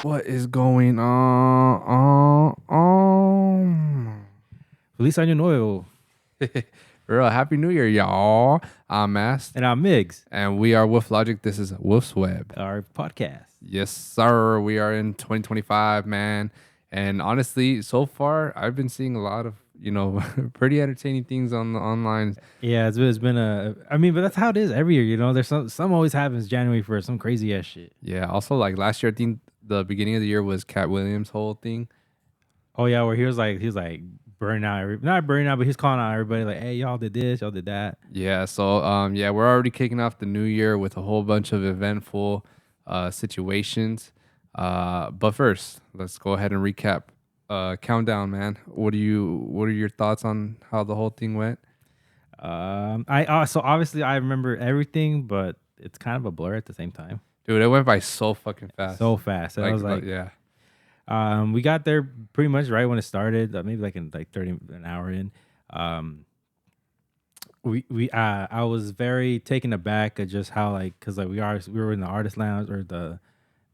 What is going on? Feliz Año Nuevo. Real happy New Year, y'all. I'm Mast, And I'm Migs, and we are Woof Logik. This is Woof's Web. our podcast. Yes, sir. We are in 2025, man. And honestly, so far, I've been seeing a lot of, pretty entertaining things on the online. Yeah, it's been but that's how it is every year, you know. There's some always happens January 1st, some crazy ass shit. Yeah. Also, like last year, I think the beginning of the year was Cat Williams' whole thing. Oh yeah, where he was like burning out not burning out, but he's calling out everybody like, hey, y'all did this, y'all did that. Yeah, so yeah, we're already kicking off the new year with a whole bunch of eventful situations. But first, let's go ahead and recap. Countdown, man. What are your thoughts on how the whole thing went? So obviously I remember everything, but it's kind of a blur at the same time. Dude, it went by so fucking fast. So fast. And I was like, yeah. We got there pretty much right when it started, maybe like in 30 an hour in. I was very taken aback at just how because we were in the artist lounge, or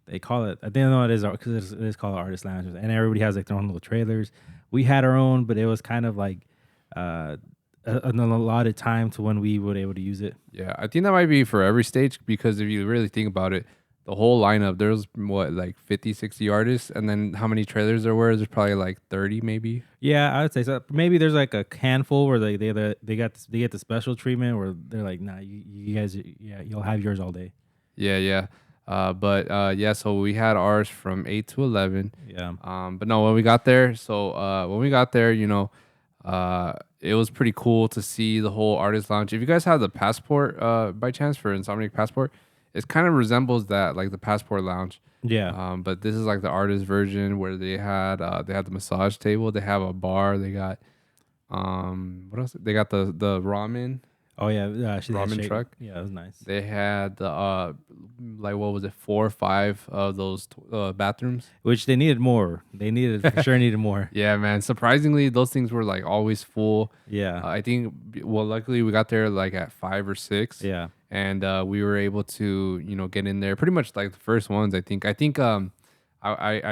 they call it, I didn't know it is because it is called artist lounge, and everybody has like their own little trailers. We had our own, but it was kind of like an allotted time to when we would able to use it. Yeah, I think that might be for every stage, because if you really think about it, the whole lineup, there's like 50, 60 artists, and then how many trailers there were? There's probably like 30 maybe. Yeah, I would say so. Maybe there's like a handful where they get the special treatment where they're like, nah, you guys, yeah, you'll have yours all day. Yeah. Yeah, so we had ours from 8 to 11. Yeah. But no, when we got there, it was pretty cool to see the whole artist lounge. If you guys have the passport, by chance, for Insomniac Passport, it kind of resembles that, like the Passport Lounge. Yeah. But this is like the artist version, where they had the massage table, they have a bar, they got what else? They got the ramen. Oh yeah, ramen truck. Yeah, it was nice. They had like, what was it, 4 or 5 of those bathrooms, which they needed more. They needed more. Yeah, man. Surprisingly, those things were like always full. Yeah. I think, well, luckily we got there like at 5 or 6. Yeah. And we were able to, get in there pretty much like the first ones. I think I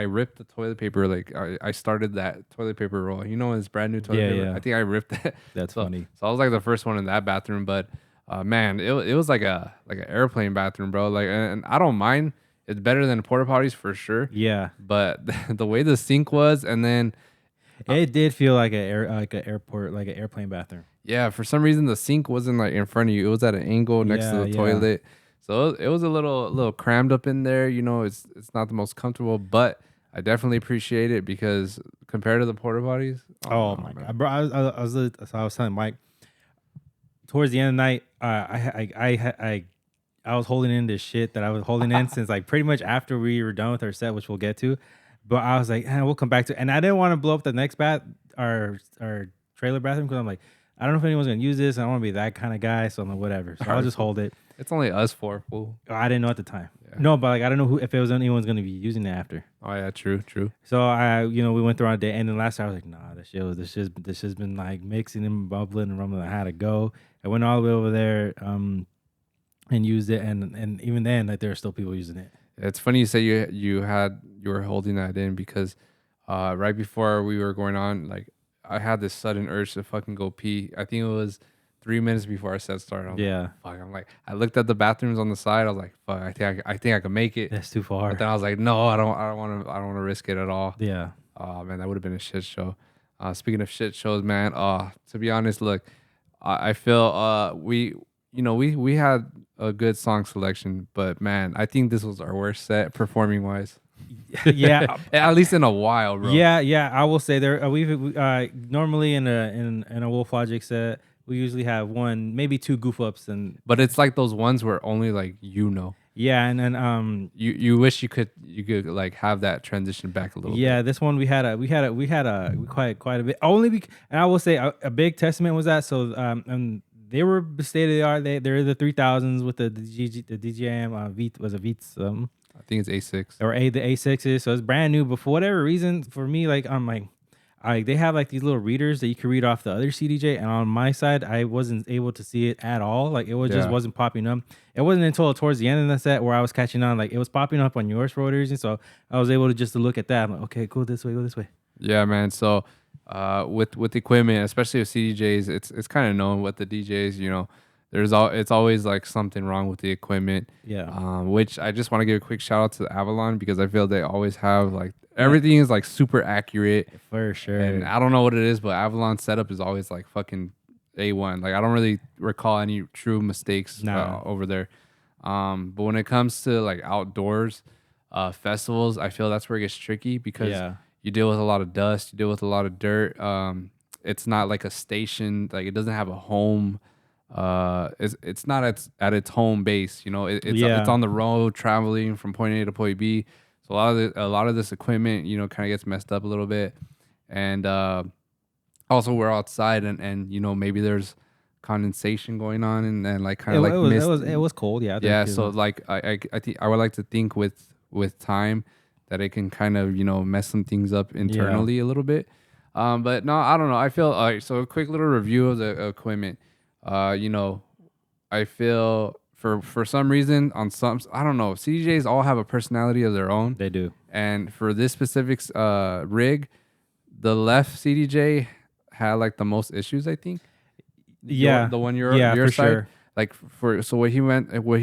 ripped the toilet paper. Like I started that toilet paper roll. It's brand new toilet paper. Yeah. I think I ripped that. That's funny. So I was like the first one in that bathroom. But man, it was like an airplane bathroom, bro. Like, and I don't mind. It's better than porta potties for sure. Yeah. But the way the sink was, and then it did feel like an airport, like an airplane bathroom. Yeah, for some reason the sink wasn't like in front of you. It was at an angle next to the toilet. So it was a little crammed up in there. It's not the most comfortable, but I definitely appreciate it, because compared to the porta potties. Oh my god, bro! I was telling Mike towards the end of the night. I was holding in this shit that I was holding in since like pretty much after we were done with our set, which we'll get to. But I was like, we'll come back to it. And I didn't want to blow up the next our trailer bathroom, because I'm like, I don't know if anyone's gonna use this. I don't want to be that kind of guy, so I'm like, whatever. So I'll just hold it. It's only us 4, fool. I didn't know at the time. Yeah. No, but like I don't know if it was anyone's gonna be using it after. Oh yeah, true. So we went through our day, and then last time I was like, nah, this shit's been like mixing and bubbling and rumbling. I had to go. I went all the way over there, and used it, and even then, like there are still people using it. It's funny you say you were holding that in, because right before we were going on, like, I had this sudden urge to fucking go pee. I think it was 3 minutes before our set started. I'm like, I looked at the bathrooms on the side. I was like, fuck, I think I can make it. That's too far. But then I was like, no, I don't want to risk it at all. Yeah. Oh man, that would have been a shit show. Speaking of shit shows, man. To be honest, look, I feel we had a good song selection, but man, I think this was our worst set performing wise. Yeah, at least in a while, bro. Yeah. I will say there. We normally in a Woof Logik set, we usually have one, maybe 2 goof ups, but it's like those ones where only Yeah, and then you wish you could like have that transition back a little. Yeah, bit. this one we had quite a bit. And I will say a big testament was that. So and they were state of the art. They're the 3000s with the DJM Beats. I think it's A6 or the A6s. So it's brand new. But for whatever reason, for me, like I'm like, they have like these little readers that you can read off the other CDJ, and on my side, I wasn't able to see it at all. Like it was just Yeah. wasn't popping up. It wasn't until towards the end of the set where I was catching on. Like it was popping up on yours for whatever reason, so I was able to just to look at that. I'm like, okay, go this way, go this way. Yeah, man. So, with equipment, especially with CDJs, it's kind of known with the DJs. It's always like something wrong with the equipment. Yeah. Which I just want to give a quick shout out to Avalon because I feel they always have like everything is like super accurate. For sure. And I don't know what it is, but Avalon's setup is always like fucking A1. Like I don't really recall any true mistakes over there. But when it comes to like outdoors, festivals, I feel that's where it gets tricky because you deal with a lot of dust, you deal with a lot of dirt. It's not like a station, like it doesn't have a home. It's not at its home base, it's on the road traveling from point A to point B. So a lot of this equipment, kind of gets messed up a little bit. And also we're outside and maybe there's condensation going on and like kind of like it was cold. Yeah. So like I think I would like to think with time that it can kind of, mess some things up internally a little bit. But no, I don't know. I feel all right. So a quick little review of the equipment. I feel for some reason on some, I don't know, CDJs all have a personality of their own. They do. And for this specific rig, the left CDJ had like the most issues, I think. The one your side. Sure. Like so what he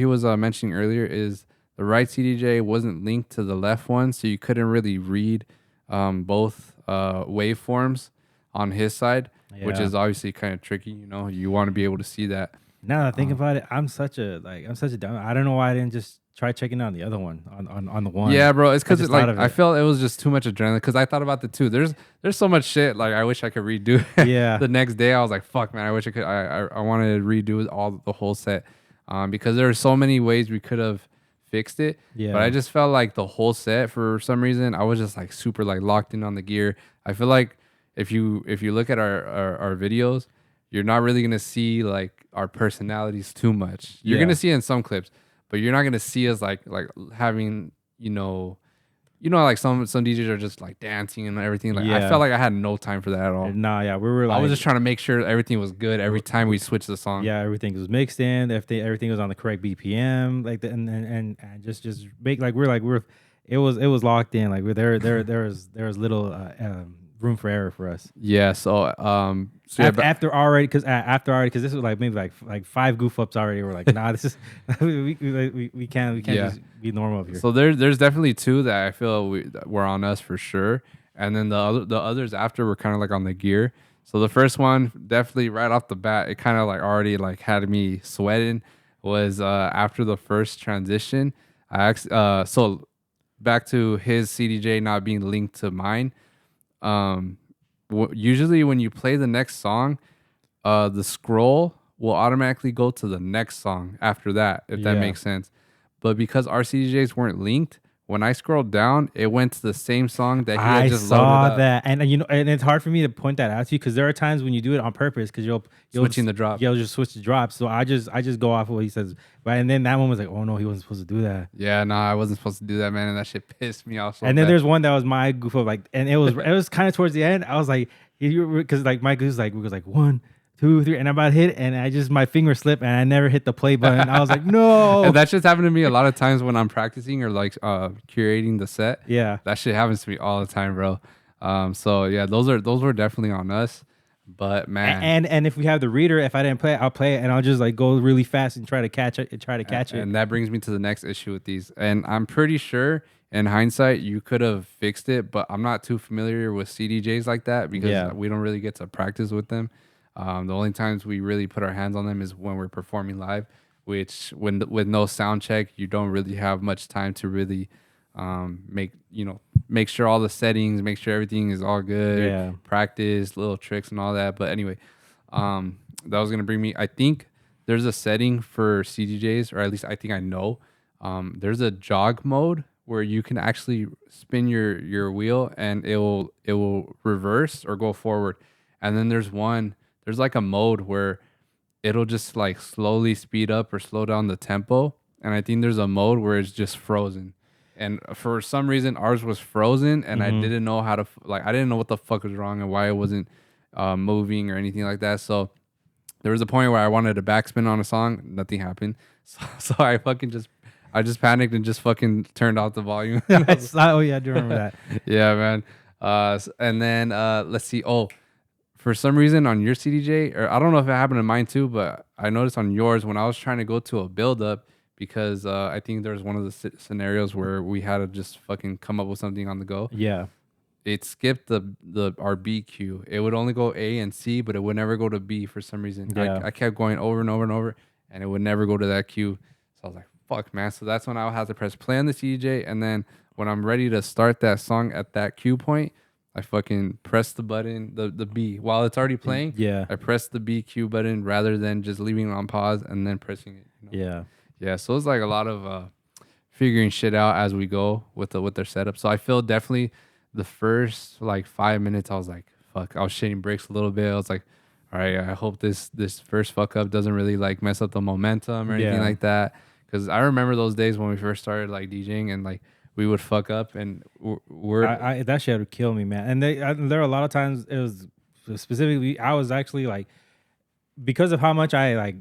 was mentioning earlier is the right CDJ wasn't linked to the left one, so you couldn't really read both waveforms on his side, which is obviously kind of tricky. You want to be able to see that. Now that I think about it, I'm such a dumb. I don't know why I didn't just try checking out the other one on the one. Yeah, bro. It's because I felt it was just too much adrenaline. Because I thought about the two. There's so much shit. Like I wish I could redo. Yeah. The next day I was like, fuck, man. I wish I could. I wanted to redo the whole set. Because there are so many ways we could have fixed it. Yeah. But I just felt like the whole set for some reason I was just like super like locked in on the gear. I feel like if you look at our videos, you're not really gonna see like our personalities too much. You're gonna see it in some clips, but you're not gonna see us like having like some DJs are just like dancing and everything. Like I felt like I had no time for that at all. Nah, yeah, we were like, I was just trying to make sure everything was good every time we switched the song. Yeah, everything was mixed in. Everything was on the correct BPM, like and just make like it was locked in. Like there was little room for error for us. Yeah. So after already because this was like maybe like 5 goof ups already. We're like, nah, this is we can't just be normal up here. So there's definitely 2 that I feel were on us for sure, and then the others after were kind of like on the gear. So the first one definitely right off the bat, it kind of like already like had me sweating. Was after the first transition, so back to his CDJ not being linked to mine. Usually when you play the next song, the scroll will automatically go to the next song after that, if that makes sense. But because our CDJs weren't linked, when I scrolled down, it went to the same song that he had just loaded up. I saw that, and and it's hard for me to point that out to you because there are times when you do it on purpose because you'll switching the drop. You'll just switch the drops. So I just go off of what he says, right? And then that one was like, oh no, he wasn't supposed to do that. Yeah, no, I wasn't supposed to do that, man, and that shit pissed me off. And then there's one that was my goof up, like, and it was kind of towards the end. I was like, because like my goof was like 1, 2, 3, and I'm about to hit, and my finger slipped, and I never hit the play button. I was like, no. And that shit's happened to me a lot of times when I'm practicing or like curating the set. Yeah, that shit happens to me all the time, bro. So yeah, those were definitely on us. But man, and if we have the reader, if I didn't play it, I'll play it, and I'll just like go really fast and try to catch it. And that brings me to the next issue with these. And I'm pretty sure in hindsight you could have fixed it, but I'm not too familiar with CDJs like that because we don't really get to practice with them. The only times we really put our hands on them is when we're performing live, which with no sound check, you don't really have much time to really make sure all the settings, make sure everything is all good, practice little tricks and all that. But anyway, that was gonna bring me. I think there's a setting for CDJs, or at least I think I know. There's a jog mode where you can actually spin your wheel and it will reverse or go forward. And then there's like a mode where it'll just like slowly speed up or slow down the tempo. And I think there's a mode where it's just frozen. and for some reason ours was frozen, and I Mm-hmm. didn't know how to I didn't know what the fuck was wrong and why it wasn't moving or anything like that. So there was a point where I wanted to backspin on a song, nothing happened. So I just panicked and just fucking turned off the volume. Oh yeah, I do remember that. Yeah, man. And then let's see. Oh, for some reason on your CDJ, or I don't know if it happened to mine too, but I noticed on yours when I was trying to go to a build up because I think there was one of the scenarios where we had to just fucking come up with something on the go. Yeah. It skipped the our B queue. It would only go A and C, but it would never go to B for some reason. Yeah. I kept going over and over and over, and it would never go to that queue. So I was like, "Fuck, man!" So that's when I would have to press play on the CJ, and then when I'm ready to start that song at that cue point, I fucking press the button, the B while it's already playing. Yeah. I press the B cue button rather than just leaving it on pause and then pressing it. Yeah. Yeah. So it's like a lot of figuring shit out as we go with their setup. So I feel definitely the first like 5 minutes, I was like, fuck, I was shitting bricks a little bit. I was like, all right, I hope this first fuck up doesn't really like mess up the momentum or anything like that. Cause I remember those days when we first started like DJing and like we would fuck up and I that shit would kill me, man. And there were a lot of times it was specifically, I was actually like, because of how much I like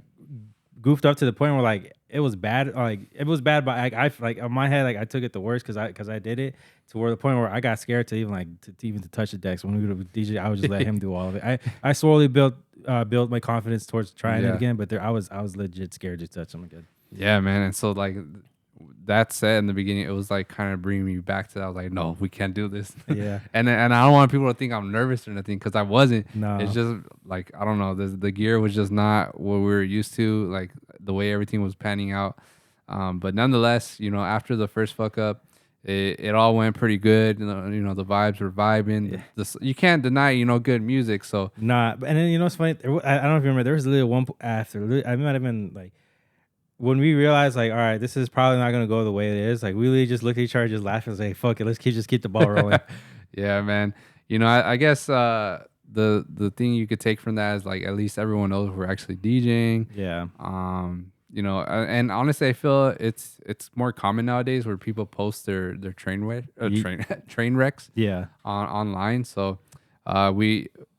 goofed up to the point where like it was bad, like it was bad, but I like on my head, like I took it the worst because I did it to where the point where I got scared to even like to touch the decks. When we would DJ, I would just let him do all of it. I slowly built my confidence towards trying it again, but I was legit scared to touch them again. Yeah, man. And so like that said in the beginning, it was like kind of bringing me back to that. I was like, no, we can't do this. Yeah. and I don't want people to think I'm nervous or nothing because I wasn't. No. It's just like, I don't know. The gear was just not what we were used to, like the way everything was panning out. But nonetheless, after the first fuck up, it all went pretty good. The vibes were vibing. Yeah. You can't deny, good music. So nah. And then, it's funny. I don't know if you remember, there was a little one after. I might have been like, when we realized, like, all right, this is probably not gonna go the way it is, like, we really just look at each other, just laugh and say, "Fuck it, let's just keep the ball rolling." Yeah, man. I guess the thing you could take from that is like at least everyone knows we're actually DJing. Yeah. And honestly, I feel it's more common nowadays where people post their train wrecks. Yeah. Online. So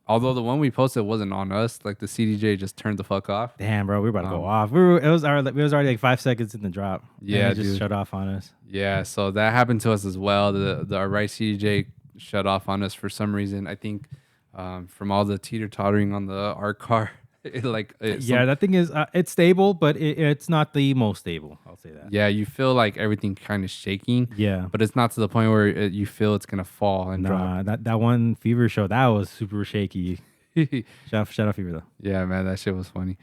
although the one we posted wasn't on us, like the CDJ just turned the fuck off. Damn, bro, we were about to go off. It was already like 5 seconds in the drop. Yeah, it just shut off on us. Yeah, so that happened to us as well. Our right CDJ shut off on us for some reason. I think from all the teeter tottering on our car. That thing is it's stable, but it's not the most stable. I'll say that. Yeah, you feel like everything kind of shaking. Yeah, but it's not to the point where you feel it's gonna fall and drop. That one Fever show, that was super shaky. Shout out Fever though. Yeah, man, that shit was funny.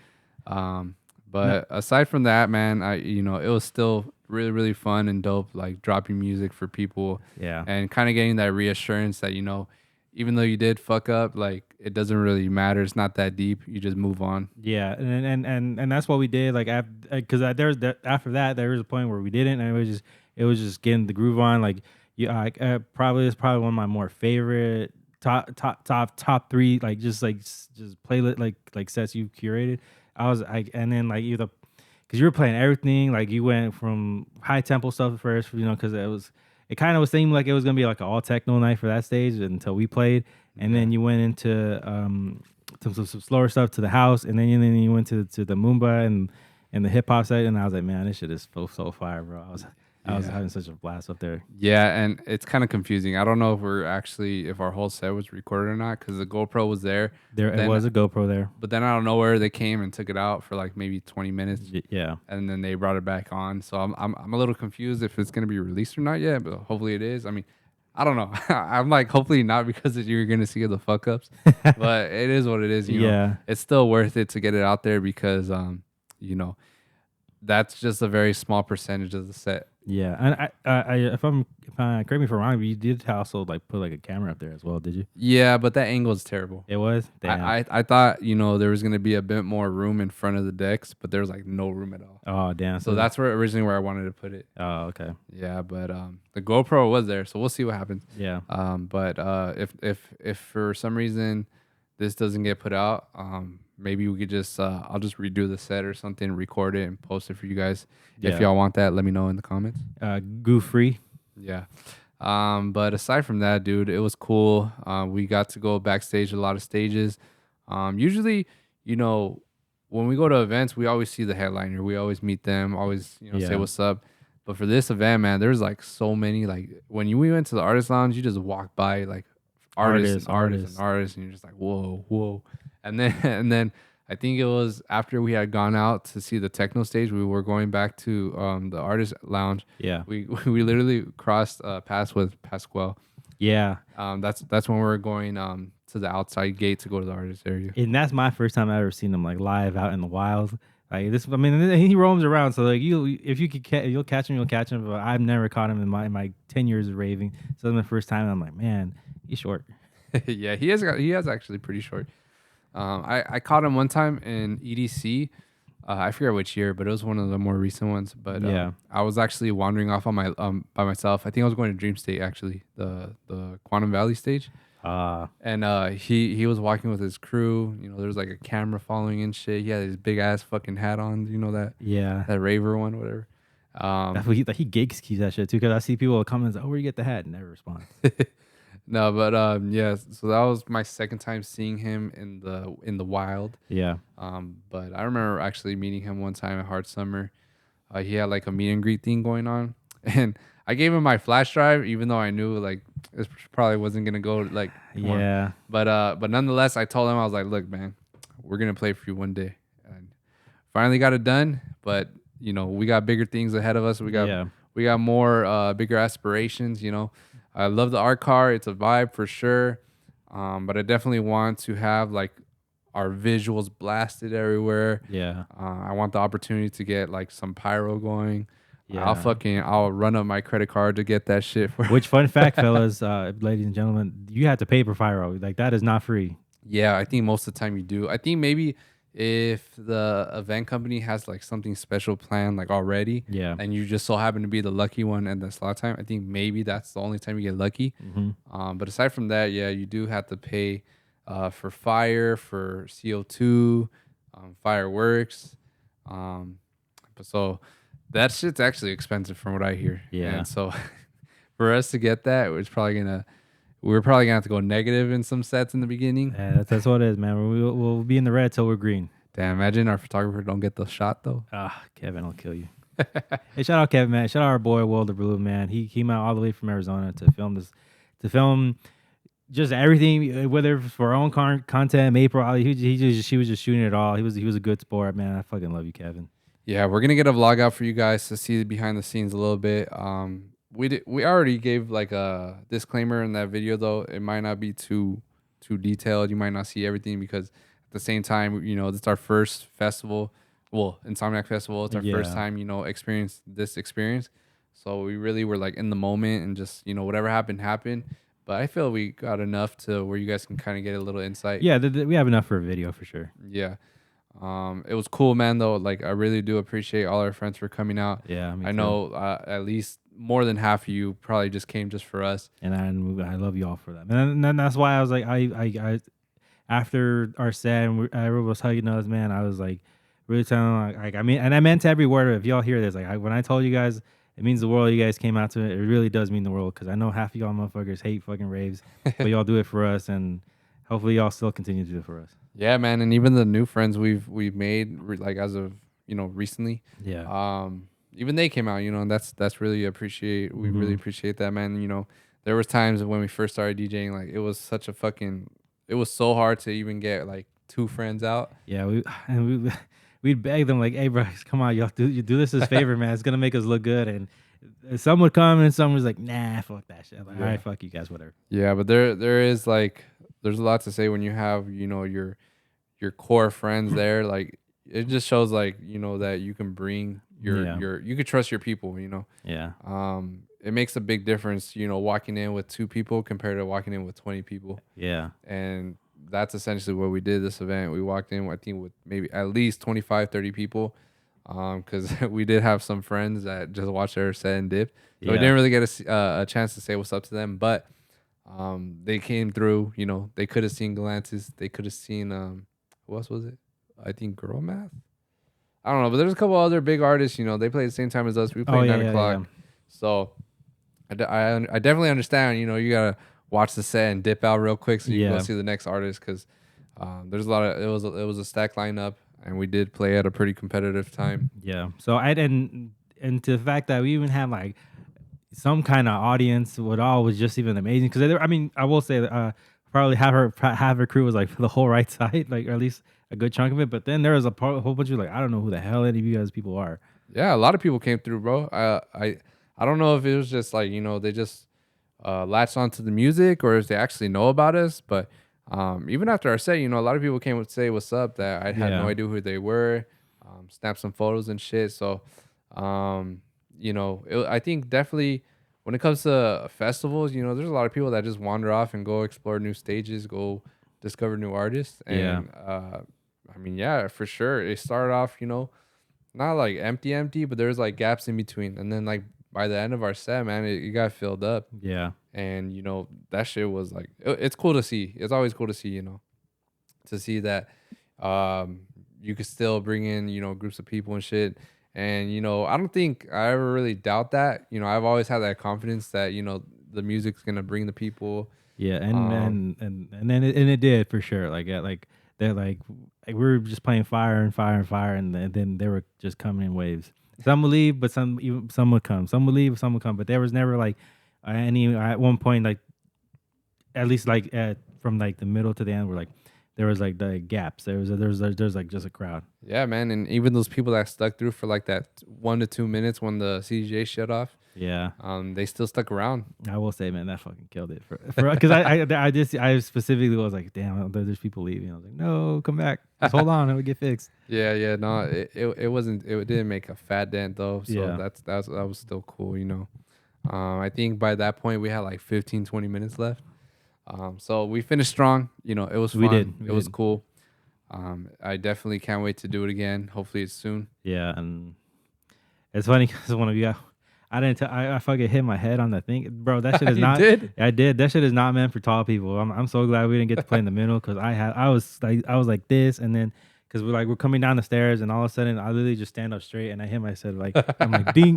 But aside from that, man, it was still really, really fun and dope. Like dropping music for people. Yeah, and kind of getting that reassurance that even though you did fuck up, like it doesn't really matter. It's not that deep. You just move on. Yeah, and that's what we did. Like because after that, there was a point where we didn't, and it was just getting the groove on. Like it's probably one of my more favorite top three. Like just playlist like sets you curated. And then like because you were playing everything. Like you went from high tempo stuff first, because it kind of was seeming like it was gonna be like an all techno night for that stage until we played, and then you went into some slower stuff to the house, and then you went to the Moomba and the hip hop set, and I was like, man, this shit is so fire, bro. I was having such a blast up there. Yeah, and it's kind of confusing. I don't know if our whole set was recorded or not because the GoPro was there. It was a GoPro there. But then I don't know where they came and took it out for like maybe 20 minutes. Yeah. And then they brought it back on. So I'm a little confused if it's gonna be released or not yet. But hopefully it is. I mean, I don't know. I'm like hopefully not because you're gonna see the fuck ups. But it is what it is. You know? It's still worth it to get it out there because that's just a very small percentage of the set. Yeah, and if correct me if I'm wrong, but you did also like put like a camera up there as well, did you? Yeah, but that angle is terrible. It was. Damn. I thought there was gonna be a bit more room in front of the decks, but there's like no room at all. Oh damn! So that's originally where I wanted to put it. Oh okay. Yeah, but the GoPro was there, so we'll see what happens. Yeah. But if for some reason this doesn't get put out, maybe we could just I'll just redo the set or something, record it and post it for you guys. Yeah. If y'all want that, let me know in the comments. Goof free. Yeah. But aside from that, dude, it was cool. We got to go backstage a lot of stages. Usually, you know, when we go to events, we always see the headliner. We always meet them, always, say Yeah. what's up. But for this event, man, there's like so many. Like when we went to the artist lounge, you just walk by like artists and artists and Artists. artists, and you're just like, whoa, whoa. And then and then I think it was after we had gone out to see the techno stage, we were going back to the artist lounge. Yeah. We literally crossed paths with Pasquale. Yeah. That's when we were going to the outside gate to go to the artist area. And that's my first time I ever seen him like live out in the wild. Like this, I mean, he roams around. So like if you could, you'll catch him, you'll catch him. But I've never caught him in my 10 years of raving. So that's my first time. I'm like, man, he's short. Yeah, he has actually pretty short. I caught him one time in EDC. I forget which year, but it was one of the more recent ones. But Yeah. I was actually wandering off on my by myself. I think I was going to Dream State actually, the Quantum Valley stage. And he was walking with his crew. There was like a camera following and shit. He had his big ass fucking hat on. Yeah. That raver one, whatever. He gatekeeps that shit too. Because I see people come and say, "Oh, where you get the hat?" and never respond. No, but yeah. So that was my second time seeing him in the wild. Yeah. But I remember actually meeting him one time at Hard Summer. He had like a meet and greet thing going on, and I gave him my flash drive, even though I knew like this probably wasn't gonna go like Yeah. But nonetheless, I told him, I was like, look, man, we're gonna play for you one day. And finally got it done, but we got bigger things ahead of us. We got more bigger aspirations. I love the art car. It's a vibe for sure. But I definitely want to have like our visuals blasted everywhere. Yeah. I want the opportunity to get like some pyro going. Yeah. I'll run up my credit card to get that shit. Which fun fact, fellas, ladies and gentlemen, you have to pay for pyro. Like that is not free. Yeah, I think most of the time you do. I think maybe if the event company has like something special planned like already, Yeah. and you just so happen to be the lucky one and the slot time, I think maybe that's the only time you get lucky. Mm-hmm. But aside from that, yeah, you do have to pay for fire, for CO2, fireworks. But so that shit's actually expensive from what I hear. Yeah. And so for us to get that, we're probably gonna have to go negative in some sets in the beginning. Yeah, that's what it is, man. We'll be in the red till we're green. Damn, imagine our photographer don't get the shot though. Kevin will kill you. Hey, shout out Kevin, man. Shout out our boy Wilder Blue, man. He came out all the way from Arizona to film just everything, whether for our own content, April. She was just shooting it all. He was a good sport, man. I fucking love you, Kevin. Yeah, we're gonna get a vlog out for you guys to see behind the scenes a little bit. We already gave like a disclaimer in that video though. It might not be too detailed. You might not see everything because at the same time, this is our first festival. Well, Insomniac Festival. It's our first time, experience this experience. So we really were like in the moment and just, whatever happened. But I feel we got enough to where you guys can kind of get a little insight. Yeah, we have enough for a video for sure. Yeah. It was cool, man, though. Like, I really do appreciate all our friends for coming out. Yeah, I know at least more than half of you probably just came just for us. And I love you all for that. And then that's why I was like, I after our set, and I was hugging us, man, I was like, really telling like I mean, and I meant every word of it. If y'all hear this, like when I told you guys, it means the world. You guys came out to it. It really does mean the world because I know half of y'all motherfuckers hate fucking raves, but y'all do it for us, and hopefully y'all still continue to do it for us. Yeah, man, and even the new friends we've made like as of recently. Yeah. Even they came out, and that's really appreciate. We really appreciate that, man. There was times when we first started DJing, like it was such a fucking. It was so hard to even get like 2 friends out. Yeah, we'd beg them like, "Hey, bro, come on, y'all do this as a favor, man. It's gonna make us look good." And some would come, and some was like, "Nah, fuck that shit." I'm like, all right, fuck you guys, whatever. Yeah, but there is like, there's a lot to say when you have your core friends there. Like it just shows like that you can bring you could trust your people. Yeah. It makes a big difference. Walking in with 2 people compared to walking in with 20 people. Yeah. And that's essentially what we did this event. We walked in, I think, with maybe at least 25, 30 people. Because we did have some friends that just watched our set and dipped. So we didn't really get a chance to say what's up to them. But they came through. They could have seen Galantis. They could have seen, who else was it? I think Girl Math. I don't know. But there's a couple other big artists. They play at the same time as us. We played 9 o'clock. Yeah. So I definitely understand. You know, you gotta watch the set and dip out real quick so you can go Yeah. see the next artist because there's a lot of it was a stack lineup and we did play at a pretty competitive time. Yeah. So I didn't, and to the fact that we even had like some kind of audience with all was just even amazing because I mean I will say that probably half her crew was like for the whole right side, like, or at least a good chunk of it, but then there was a whole bunch of like, I don't know who the hell any of you guys people are. Yeah, a lot of people came through, bro. I don't know if it was just like, you know, they just latched onto the music or if they actually know about us, but even after our set, you know, a lot of people came to say what's up that I had no Yeah. idea who they were, snap some photos and shit. So um, you know, I think definitely when it comes to festivals, you know, there's a lot of people that just wander off and go explore new stages, go discover new artists. Yeah. And I mean, yeah, for sure. It started off, you know, not like empty, but there's like gaps in between. And then like by the end of our set, man, it got filled up. Yeah. And you know, that shit was like it's cool to see. It's always cool to see, you know, to see that um you could still bring in, you know, groups of people and shit. And you know, I don't think I ever really doubt that. You know, I've always had that confidence that, you know, the music's gonna bring the people. Yeah, Um and then it did for sure. Like like they're like we were just playing fire and fire and fire, and then they were just coming in waves. Some would leave, but some would come. Some would leave, some would come. But there was never like any at one point, like at least like from like the middle to the end, where like there was like the gaps. There's like just a crowd. yeah, man, and even those people that stuck through for like that 1 to 2 minutes when the CJ shut off, Yeah, they still stuck around. I will say, man, that fucking killed it for because I specifically was like, damn, there's people leaving. I was like, no, come back, just hold on, it'll get fixed. Yeah, no, it wasn't. It didn't make a fat dent though, so Yeah. that was still cool, you know. I think by that point we had like 15, 20 minutes left. So we finished strong. You know, it was fun. We did. It was cool. I definitely can't wait to do it again. Hopefully it's soon. Yeah, and it's funny because one of you, I didn't. I fucking hit my head on the thing, bro. That shit is You not. did? I did. That shit is not meant for tall people. I'm so glad we didn't get to play in the middle because I was like this, and then because we're coming down the stairs, and all of a sudden I literally just stand up straight, and I hit myself like I'm like ding.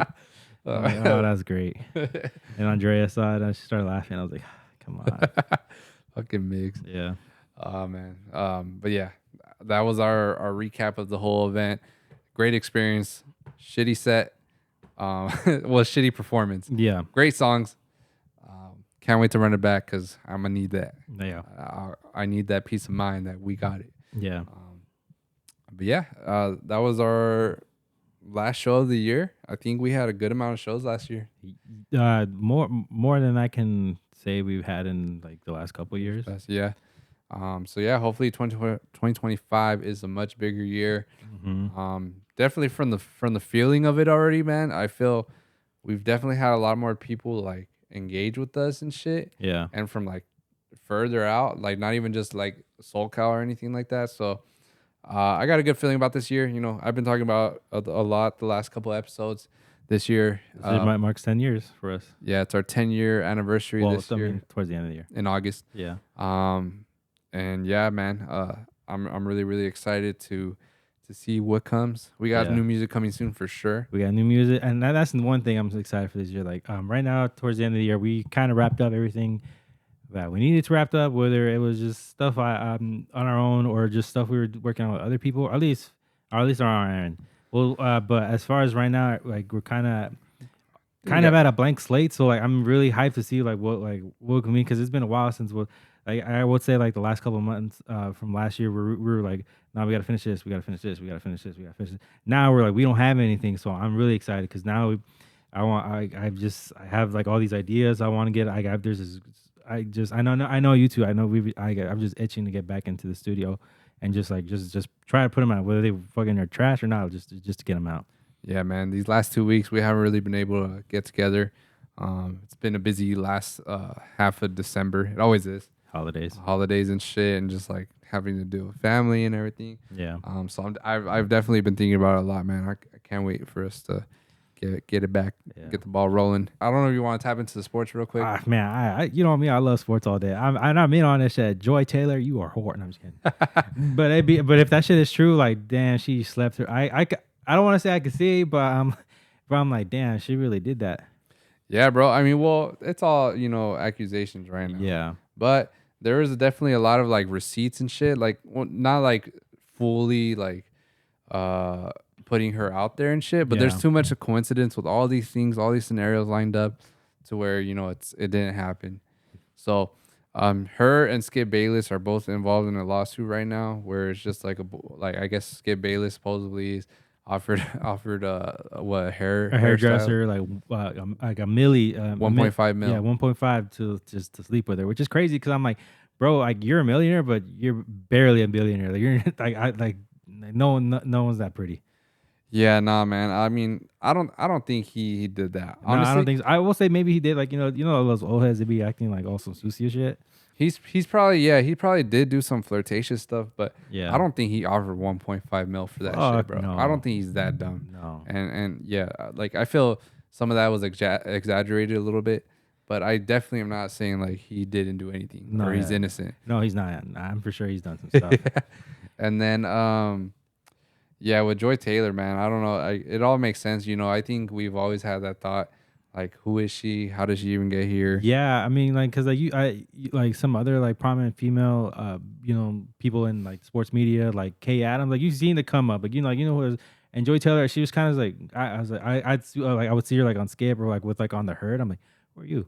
I'm like, oh, that's great. And Andrea saw it, and she started laughing. I was like, come on. Fucking mix. Yeah. Oh man. But yeah, that was our recap of the whole event. Great experience. Shitty set. Well, shitty performance. Yeah. Great songs. Can't wait to run it back because I'm gonna need that. Yeah. I need that peace of mind that we got it. Yeah. But yeah, that was our last show of the year. I think we had a good amount of shows last year. More than I can say we've had in like the last couple of years. Yeah. So yeah, hopefully 2025 is a much bigger year. Mm-hmm. Definitely from the feeling of it already, man. I feel we've definitely had a lot more people like engage with us and shit. Yeah. And from like further out, like not even just like SoCal or anything like that. So I got a good feeling about this year. You know, I've been talking about a lot the last couple episodes this year. It might mark 10 years for us. Yeah, it's our 10-year anniversary this year. Towards the end of the year. In August. Yeah. And yeah, man, I'm really, really excited to see what comes. We got new music coming soon for sure. We got new music, and that's the one thing I'm excited for this year. Like right now, towards the end of the year, we kind of wrapped up everything that we needed to wrap up, whether it was just stuff on our own or just stuff we were working on with other people, or at least on our end. Well, but as far as right now, like we're kind of at a blank slate. So like I'm really hyped to see like what can we, because it's been a while since I would say like the last couple of months from last year we were like, no, we gotta finish this, we gotta finish this, we gotta finish this, we gotta finish this. Now we're like, we don't have anything, so I'm really excited because now I have like all these ideas I want to get. I know you too. I know I'm just itching to get back into the studio and just try to put them out, whether they fucking are trash or not, just to get them out. Yeah, man. These last 2 weeks we haven't really been able to get together. It's been a busy last half of December. It always is. Holidays and shit, and just like having to deal with family and everything. Yeah. So I've definitely been thinking about it a lot, man. I can't wait for us to get it back, get the ball rolling. I don't know if you want to tap into the sports real quick. Man, I you know me, I love sports all day. I'm in on this shit. Joy Taylor, you are whore. No, I'm just kidding. but if that shit is true, like damn, she slept her. I don't want to say I can see, but I'm like damn, she really did that. Yeah, bro. I mean, well, it's all, accusations right now. Yeah. But there is definitely a lot of like receipts and shit. Like, well, not like fully like uh putting her out there and shit, but there's Yeah. too much of coincidence with all these things, all these scenarios lined up to where, it didn't happen. So, her and Skip Bayless are both involved in a lawsuit right now, where it's just like like I guess Skip Bayless supposedly is offered what A hairstyle hairdresser, like a milli, 1.5 yeah, mil. 1.5 to just to sleep with her, which is crazy because I'm like, bro, like you're a millionaire, but you're barely a billionaire. Like you're like no one's that pretty. Yeah, nah, man. I mean, I don't think he did that. No, I don't Honestly, think so. I will say maybe he did. Like those old heads they be acting like all some sushi shit. he's probably, yeah, he probably did do some flirtatious stuff, but I Yeah. don't think he offered 1.5 mil for that shit, Fuck bro. I don't no. think he's that dumb. No. And yeah, like I feel some of that was exaggerated a little bit, but I definitely am not saying like he didn't do anything No, or he's yeah. innocent. No, he's not. I'm for sure he's done some stuff. And then yeah, with Joy Taylor, man, I don't know. It all makes sense. I think we've always had that thought, like, who is she? How did she even get here? Yeah, I mean, like, cause like like some other like prominent female, people in like sports media, like Kay Adams, like you've seen the come up, like who is, and Joy Taylor, she was kind of like, I was like, I would see her like on Skip or like with like on the herd. I'm like, who are you?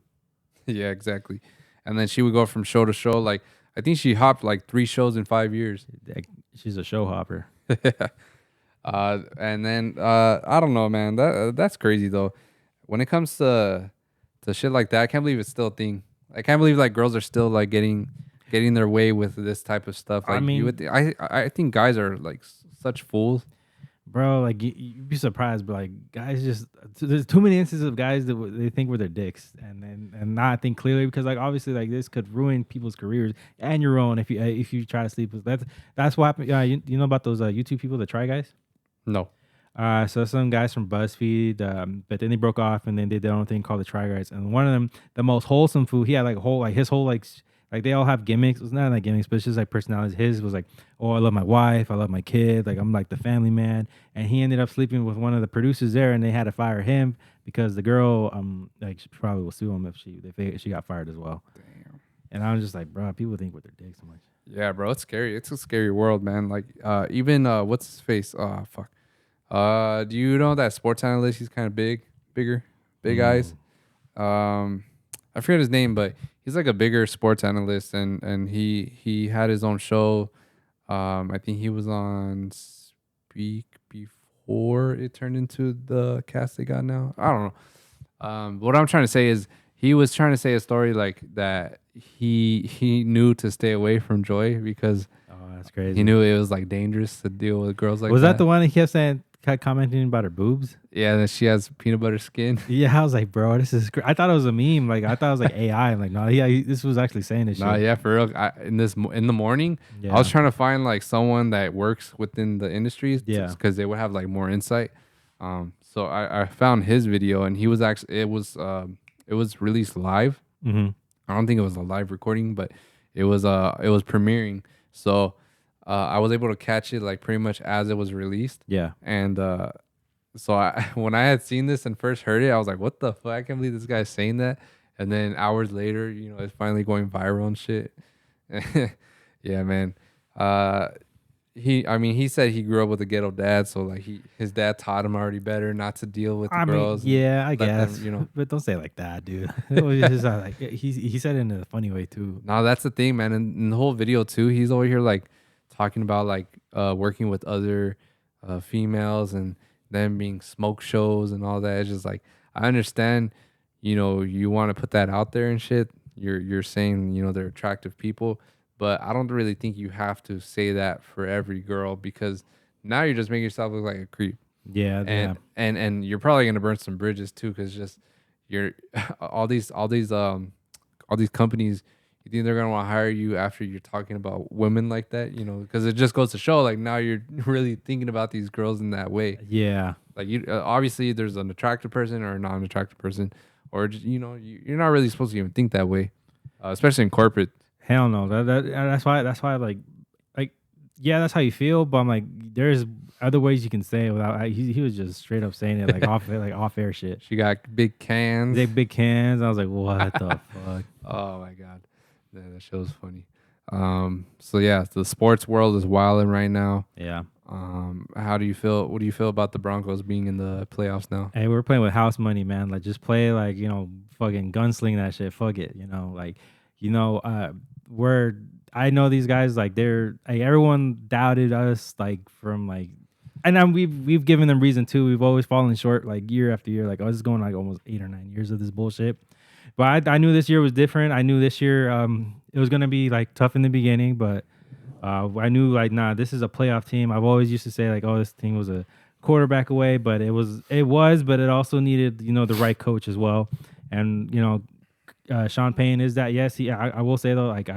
Yeah, exactly. And then she would go from show to show. Like, I think she hopped like 3 shows in 5 years. Like, she's a show hopper. And then I don't know, man. That's crazy though. When it comes to shit like that, I can't believe it's still a thing. I can't believe like girls are still like getting their way with this type of stuff. I Like you mean, would, I think guys are like such fools. bro, like you'd be surprised, but like guys just there's too many instances of guys that they think were their dicks and not think clearly because like obviously like this could ruin people's careers and your own if you try to sleep with that's what happened. Yeah, you know about those YouTube people, the Try Guys. No. So some guys from BuzzFeed, but then they broke off and then did their own thing called the Try Guys. And one of them, the most wholesome food, he had like a whole like his whole like they all have gimmicks. It's not like gimmicks, but it's just like personalities. His was like, oh, I love my wife, I love my kid, like I'm like the family man. And he ended up sleeping with one of the producers there, and they had to fire him because the girl, like she probably will sue him if she got fired as well. Damn. And I was just like, bro, people think with their dicks so much. Yeah, bro, it's scary. It's a scary world, man. Like even what's his face? Oh fuck. Do you know that sports analyst? He's kind of big eyes. I forget his name, but he's like a bigger sports analyst, and he had his own show. I think he was on Speak before it turned into the cast they got now. I don't know. What I'm trying to say is he was trying to say a story like that. He knew to stay away from Joy because Oh, that's crazy. he knew it was like dangerous to deal with girls like Was that. that the one that kept saying, kept commenting about her boobs? Yeah, that she has peanut butter skin. Yeah, I was like, bro, this is. I thought it was a meme. Like I thought it was like AI. I'm like, no, yeah, this was actually saying this Nah, shit. yeah, for real. In the morning, Yeah. I was trying to find like someone that works within the industry, Yeah. because they would have like more insight. So I found his video, and he was actually it was released live. Mm-hmm. I don't think it was a live recording, but it was premiering. So I was able to catch it like pretty much as it was released. Yeah. And so when I had seen this and first heard it, I was like, "What the fuck? I can't believe this guy's saying that." And then hours later, it's finally going viral and shit. Yeah, man. He said he grew up with a ghetto dad, so like his dad taught him already better not to deal with the girls. Yeah, I let them, guess. But don't say it like that, dude. It was just like he said it in a funny way too. No, that's the thing, man. In the whole video too, he's over here like talking about like working with other females and them being smoke shows and all that. It's just like I understand, you want to put that out there and shit. You're saying they're attractive people, but I don't really think you have to say that for every girl because now you're just making yourself look like a creep. Yeah, And you're probably gonna burn some bridges too because just you're all these companies. You think they're gonna want to hire you after you're talking about women like that? Because it just goes to show like now you're really thinking about these girls in that way. Yeah. Like you obviously there's an attractive person or a non-attractive person, or just, you're not really supposed to even think that way, especially in corporate. Hell no. That's why like yeah, that's how you feel. But I'm like, there's other ways you can say it without. He was just straight up saying it like off air shit. She got big cans. They big cans. I was like, what the fuck? Oh my god, yeah, that show's funny. So yeah, the sports world is wilding right now. Yeah. How do you feel? What do you feel about the Broncos being in the playoffs now? Hey, we're playing with house money, man. Like, just play like, fucking gunsling that shit. Fuck it, like, we're. I know these guys like they're like everyone doubted us like from like, and we've given them reason too. We've always fallen short like year after year. Like I was going like almost 8 or 9 years of this bullshit. But I knew this year was different. I knew this year it was gonna be like tough in the beginning, but I knew like nah, this is a playoff team. I've always used to say like, oh, this team was a quarterback away, but but it also needed the right coach as well. And Sean Payne is that. Yes, I will say though, like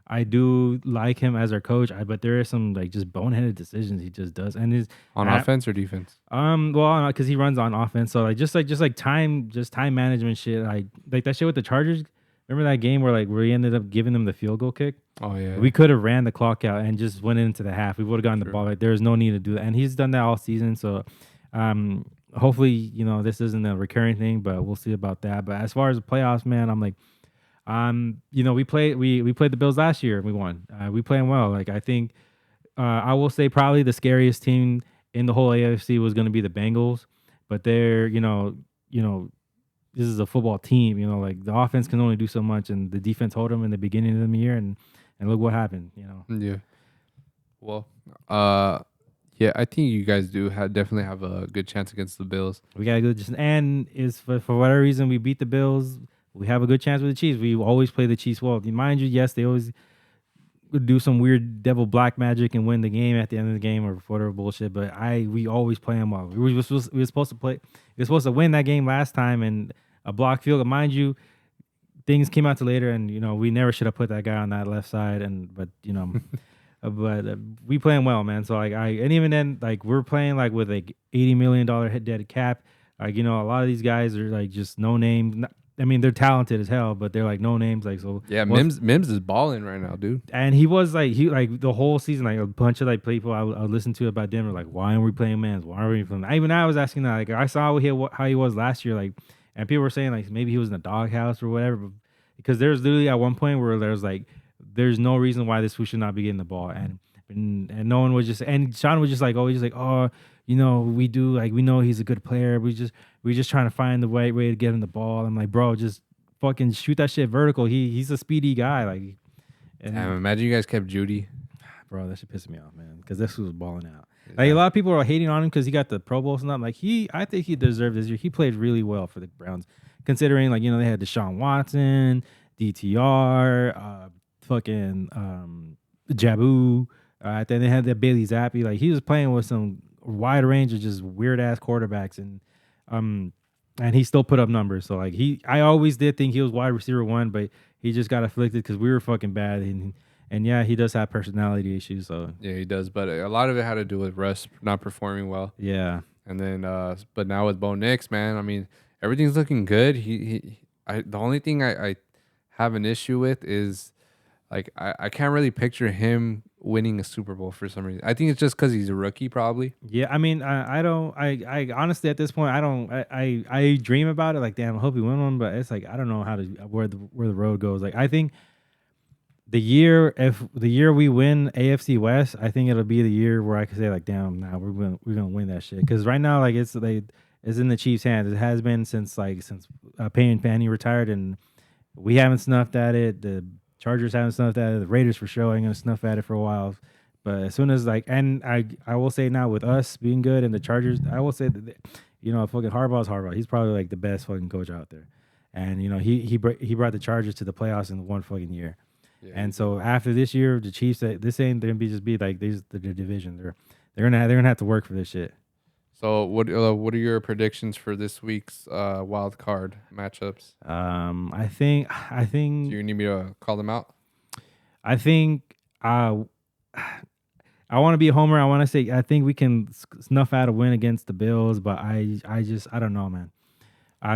I do like him as our coach, but there are some like just boneheaded decisions he just does, and his on offense or defense. Well, because he runs on offense, so like just time management shit, like that shit with the Chargers. Remember that game where we ended up giving them the field goal kick? Oh yeah, we could have ran the clock out and just went into the half. We would have gotten the ball. Like there's no need to do that, and he's done that all season. So, hopefully, this isn't a recurring thing, but we'll see about that. But as far as the playoffs, man, I'm like. We played the Bills last year and we won. We playing well. Like I think I will say probably the scariest team in the whole AFC was going to be the Bengals, but they're this is a football team. Like the offense can only do so much, and the defense hold them in the beginning of the year, and look what happened. Yeah. Well, yeah, I think you guys do definitely have a good chance against the Bills. We got a good, and is for whatever reason we beat the Bills. We have a good chance with the Chiefs. We always play the Chiefs well. Mind you, yes, they always do some weird devil black magic and win the game at the end of the game or whatever bullshit. But we always play them well. We were supposed to win that game last time and a block field. Mind you, things came out to later, and we never should have put that guy on that left side. But we playing well, man. So and even then we're playing with $80 million dead cap. A lot of these guys are just no name. I mean, they're talented as hell, but they're no names. So yeah, Mims is balling right now, dude. And he was the whole season, a bunch of people I would listen to about Denver, why aren't we playing mans? Why aren't we playing? Even I was asking that. I saw how he was last year, and people were saying maybe he was in the doghouse or whatever, because there's literally at one point where there's no reason why this fool should not be getting the ball, and no one was just, and Sean was just always oh, we do we know he's a good player. We just trying to find the right way to get him the ball. I'm like, bro, just fucking shoot that shit vertical. He's a speedy guy. Damn, imagine you guys kept Judy. Bro, that shit pissed me off, man. Because this was balling out. A lot of people are hating on him because he got the Pro Bowl and stuff. I think he deserved this year. He played really well for the Browns, considering they had Deshaun Watson, DTR, Jabu. Then they had that Bailey Zappi. He was playing with some wide range of just weird ass quarterbacks, and he still put up numbers. So I always did think he was wide receiver 1, but he just got afflicted because we were fucking bad, and yeah, he does have personality issues. So yeah, he does, but a lot of it had to do with Russ not performing well. Yeah, and then but now with Bo Nix, man, I mean everything's looking good. The only thing I have an issue with is I can't really picture him winning a Super Bowl for some reason. I think it's just because he's a rookie, probably. Yeah, I mean, I don't. I honestly at this point, I don't. I dream about it. Damn, I hope he win one. But it's I don't know where the road goes. I think if the year we win AFC West, I think it'll be the year where I can say damn, nah, we're gonna win that shit. Because right now, it's in the Chiefs' hands. It has been since Peyton Manning retired, and we haven't snuffed at it. The Chargers haven't snuffed at it. The Raiders for sure ain't gonna snuff at it for a while. But as soon as and I will say now with us being good and the Chargers, I will say that fucking Harbaugh's Harbaugh. He's probably the best fucking coach out there. And he brought the Chargers to the playoffs in one fucking year. Yeah. And so after this year, the Chiefs, this ain't gonna be these the division. They're gonna have to work for this shit. So what are your predictions for this week's wild card matchups? I think. Do you need me to call them out? I think I want to be a homer. I want to say I think we can snuff out a win against the Bills, but I don't know, man.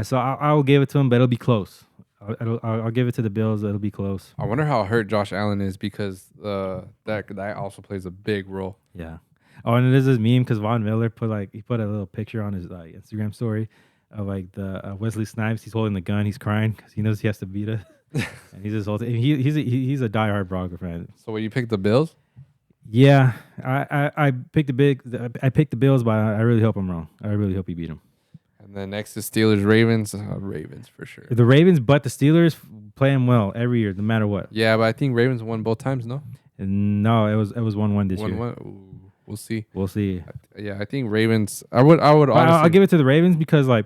So I will give it to them, but it'll be close. I'll give it to the Bills. It'll be close. I wonder how hurt Josh Allen is because that also plays a big role. Yeah. Oh, and it is this meme because Von Miller put a little picture on his Instagram story of like the Wesley Snipes. He's holding the gun. He's crying because he knows he has to beat us. And he's just holding. He's a diehard Bronco fan. So, you picked the Bills? Yeah, I picked the Bills, but I really hope I'm wrong. I really hope he beat them. And then next is Steelers Ravens. Ravens for sure. The Ravens, but the Steelers play them well every year, no matter what. Yeah, but I think Ravens won both times. No. No, it was 1-1 this year. 1-1. Ooh, we'll see. We'll see. Yeah, I think Ravens. I would honestly. I'll give it to the Ravens because the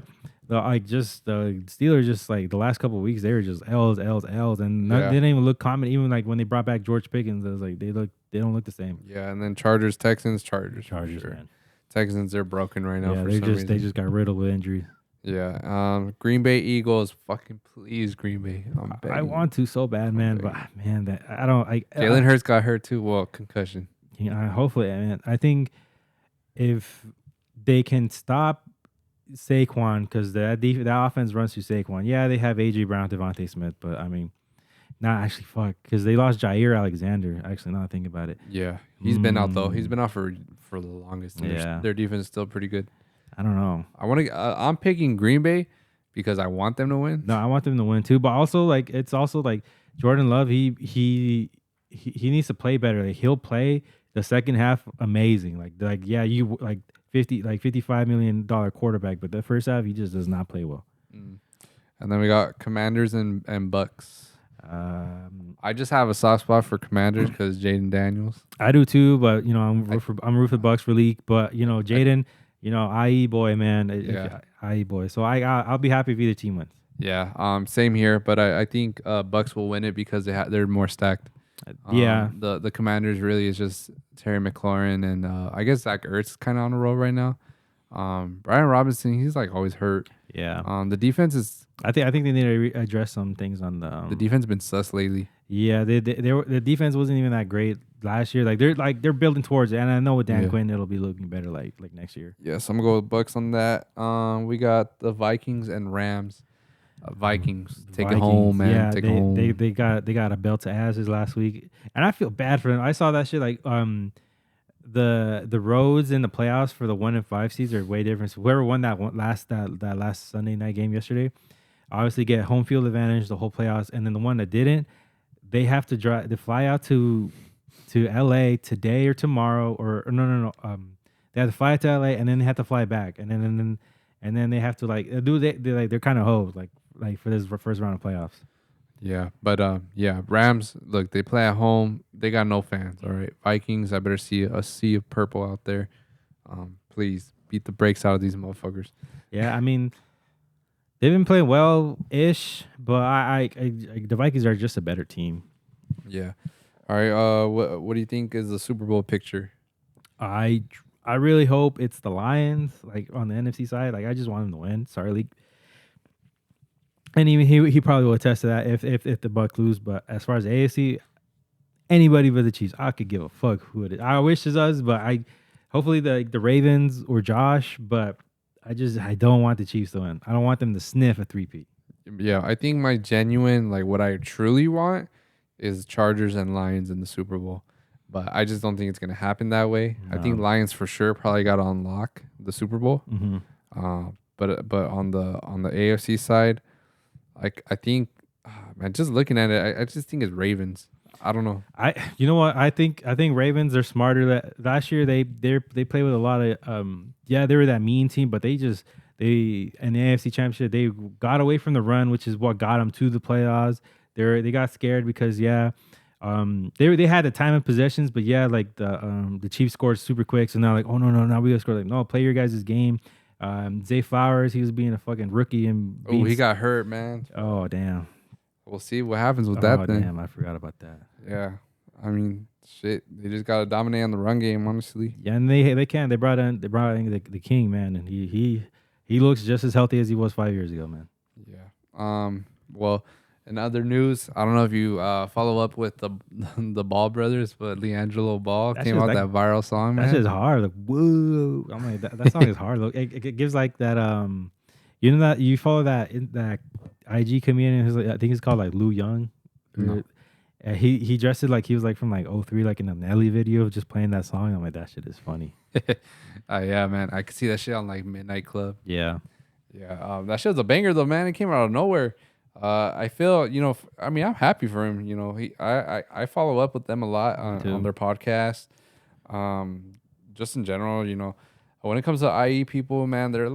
Steelers just like the last couple of weeks they were just L's, and they didn't even look common. Even like when they brought back George Pickens, it was like they don't look the same. Yeah, and then Chargers, Texans, sure. Man. Texans, they're broken right now. Yeah, for some reason. they just got riddled with injuries. Yeah, Green Bay Eagles, fucking please, Green Bay. I want to so bad, man, but man, that I don't. Jalen Hurts got hurt too. Well, concussion. Yeah, hopefully, man. I think if they can stop Saquon, because that offense runs through Saquon. Yeah, they have AJ Brown, Devontae Smith, but I mean, not actually because they lost Jair Alexander. Actually, now I think about it. Yeah, he's been out though. He's been out for the longest. Yeah, their defense is still pretty good. I don't know. I'm picking Green Bay because I want them to win. No, I want them to win too, but also it's also like Jordan Love. He needs to play better. Like he'll play the second half amazing. You $55 million quarterback, but the first half he just does not play well. And then we got Commanders and Bucks. I just have a soft spot for Commanders because Jaden Daniels. I do too, but I'm rooting for Bucks for league. But Jaden, IE boy, man, IE boy. So I'll be happy if either team wins. Yeah, same here. But I think Bucks will win it because they're more stacked. The Commanders really is just Terry McLaurin and I guess Zach Ertz kind of on a roll right now. Brian Robinson, he's like always hurt. Yeah. The defense is. I think they need to address some things on the. The defense been sus lately. Yeah, the defense wasn't even that great last year. They're building towards it, and I know with Dan Quinn it'll be looking better like next year. Yes, I'm gonna go with Bucks on that. We got the Vikings and Rams. Vikings take it home, man. Yeah, take it home. They got a belt to asses last week, and I feel bad for them. I saw that shit the roads in the playoffs for the 1 and 5 seeds are way different. So whoever won that last Sunday night game yesterday, obviously get home field advantage the whole playoffs, and then the one that didn't, they have to fly out to LA today or tomorrow or no. They have to fly to LA and then they have to fly back, and then they have to they're kind of hoes like for this first round of playoffs. Yeah, but Rams, look, they play at home. They got no fans. All right, Vikings, I better see a sea of purple out there. Please beat the brakes out of these motherfuckers. Yeah, I mean, they've been playing well-ish, but the Vikings are just a better team. Yeah. All right. What do you think is the Super Bowl picture? I really hope it's the Lions, like on the NFC side. Like I just want them to win. Sorry, league. And even he probably will attest to that if the Bucs lose. But as far as AFC, anybody but the Chiefs, I could give a fuck who it is. I wish it's us, but hopefully the Ravens or Josh. But I don't want the Chiefs to win. I don't want them to sniff a three-peat. Yeah, I think my genuine what I truly want is Chargers and Lions in the Super Bowl. But I just don't think it's gonna happen that way. No. I think Lions for sure probably got to unlock the Super Bowl. Mm-hmm. But on the AFC side. I think, man, just looking at it, I just think it's Ravens. I don't know. You know what? I think Ravens are smarter. Last year they played with a lot of they were that mean team, but they in the AFC Championship they got away from the run, which is what got them to the playoffs. They got scared because they had the time of possessions, but the Chiefs scored super quick, so now oh no we gotta score. No, play your guys' game. Zay Flowers, he was being a fucking rookie and he got hurt, man. Oh damn. We'll see what happens with that then. Damn, I forgot about that. Yeah. I mean, shit. They just gotta dominate on the run game, honestly. Yeah, and they can. They brought in the king, man, and he looks just as healthy as he was 5 years ago, man. Yeah. Well, in other news, I don't know if you follow up with the Ball brothers, but LiAngelo Ball came out that viral song, man. That's just hard. Like, whoa. I'm like, that song is hard. Look, it gives like that, that you follow that IG comedian. Who's like, I think he's called like Lou Young. No. He dressed it like he was like from like '03, like in a Nelly video, just playing that song. I'm like, that shit is funny. Yeah, man. I could see that shit on like Midnight Club. Yeah. Yeah, that shit's a banger though, man. It came out of nowhere. I feel, I mean, I'm happy for him. You know, I follow up with them a lot on their podcast. Just in general, when it comes to IE people, man, they're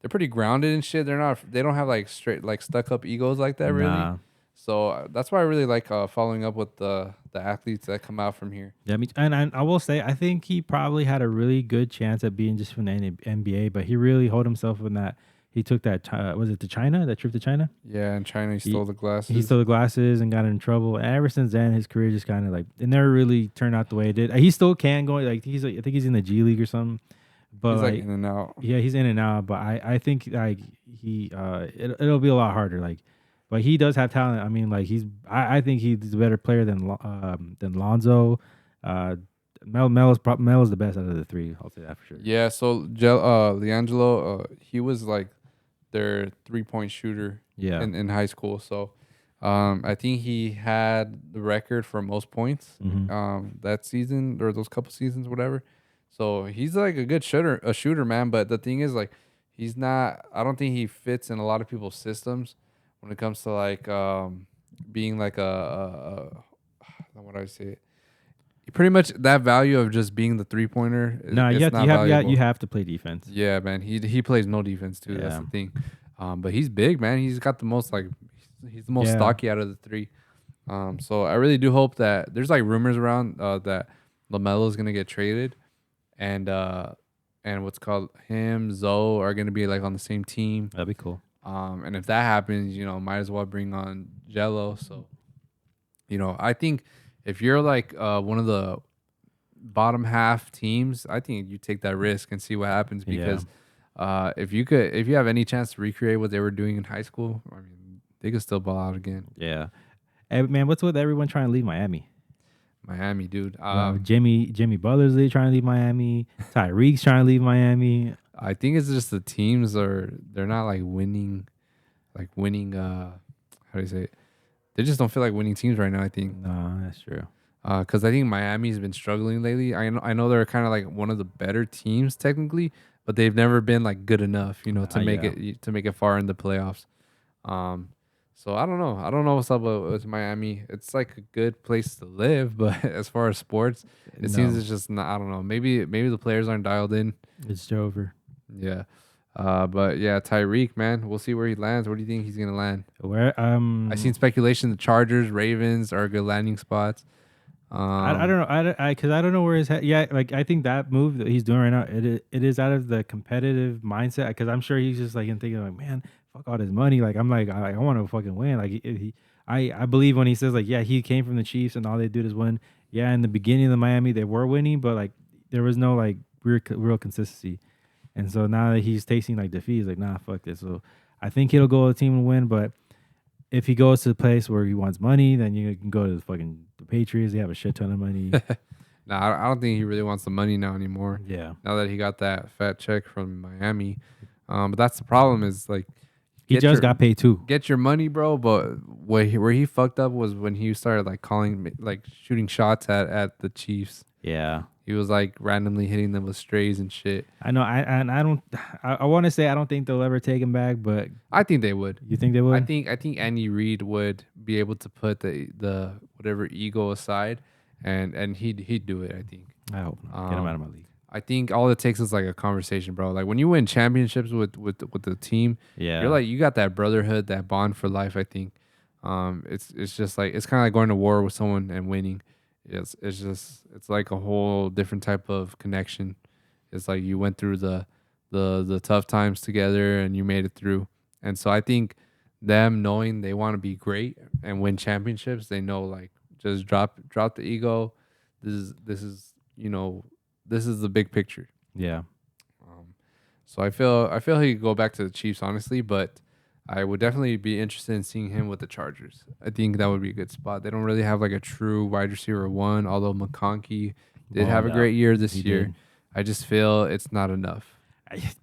pretty grounded and shit. They don't have like straight like stuck up egos like that, really. Nah. So that's why I really like following up with the athletes that come out from here. Yeah, and I will say, I think he probably had a really good chance at being just from the NBA, but he really held himself in that. He took that, was it to China? That trip to China? Yeah, in China, he stole the glasses. He stole the glasses and got in trouble. And ever since then, his career just kind of like, it never really turned out the way it did. He still can go, like, I think he's in the G League or something. But he's like in and out. Yeah, he's in and out. But I think like it'll be a lot harder. Like, but he does have talent. I mean, like I think he's a better player than Lonzo. Mel is the best out of the three. I'll say that for sure. Yeah. So LiAngelo, he was like their 3-point shooter. Yeah. In high school. So, I think he had the record for most points. That season or those couple seasons, whatever. So he's like a good shooter, man. But the thing is, like, he's not. I don't think he fits in a lot of people's systems when it comes to like being like what do I say? Pretty much that value of just being the 3-pointer. No, you have to play defense. Yeah, man. He plays no defense too. Yeah. That's the thing. But he's big, man. He's got the most he's the most stocky out of the three. So I really do hope that there's like rumors around that LaMelo is gonna get traded, and what's called him Zoe are gonna be like on the same team. That'd be cool. And if that happens, might as well bring on Jello. So, I think if you're like one of the bottom half teams, I think you take that risk and see what happens because if you have any chance to recreate what they were doing in high school, I mean, they could still ball out again. Yeah. Hey, man, what's with everyone trying to leave Miami? Miami, dude. Jimmy Butler's trying to leave Miami. Tyreek's trying to leave Miami. I think it's just the teams they're not like winning. How do you say it? They just don't feel like winning teams right now, I think. No, that's true. Because I think Miami's been struggling lately. I know they're kind of like one of the better teams technically, but they've never been like good enough, to make it far in the playoffs. So I don't know. I don't know what's up with Miami. It's like a good place to live, but as far as sports, it seems it's just not. I don't know. Maybe the players aren't dialed in. It's over. Yeah. But yeah, Tyreek, man, we'll see where he lands. Where do you think he's gonna land? Where I seen speculation the Chargers, Ravens are good landing spots. I don't know. Because I don't know where his head. Yeah, like I think that move that he's doing right now, it is out of the competitive mindset. Because I'm sure he's just like thinking like, man, fuck all this money. Like I'm like I want to fucking win. Like I believe when he says like, yeah, he came from the Chiefs and all they did is win. Yeah, in the beginning of the Miami they were winning, but like there was no like real consistency. And so now that he's tasting like defeat, he's like, nah, fuck this. So I think he'll go to a team and win. But if he goes to the place where he wants money, then you can go to the Patriots. They have a shit ton of money. Nah, I don't think he really wants the money now anymore. Yeah. Now that he got that fat check from Miami. But that's the problem is like. He just got paid too. Get your money, bro. But where he fucked up was when he started like shooting shots at the Chiefs. Yeah. He was like randomly hitting them with strays and shit. I know. I want to say I don't think they'll ever take him back, but I think they would. You think they would? I think Andy Reid would be able to put the whatever ego aside, and he'd do it. I think. I hope not. Get him out of my league. I think all it takes is like a conversation, bro. Like when you win championships with the team, you're like you got that brotherhood, that bond for life. I think. It's just like it's kind of like going to war with someone and winning. It's like a whole different type of connection. It's like you went through the tough times together and you made it through. And so I think them knowing they want to be great and win championships, they know like just drop the ego. This is the big picture. Yeah. So I feel he could go back to the Chiefs honestly, but I would definitely be interested in seeing him with the Chargers. I think that would be a good spot. They don't really have like a true wide receiver one, although McConkey did have a great year this year. Did. I just feel it's not enough.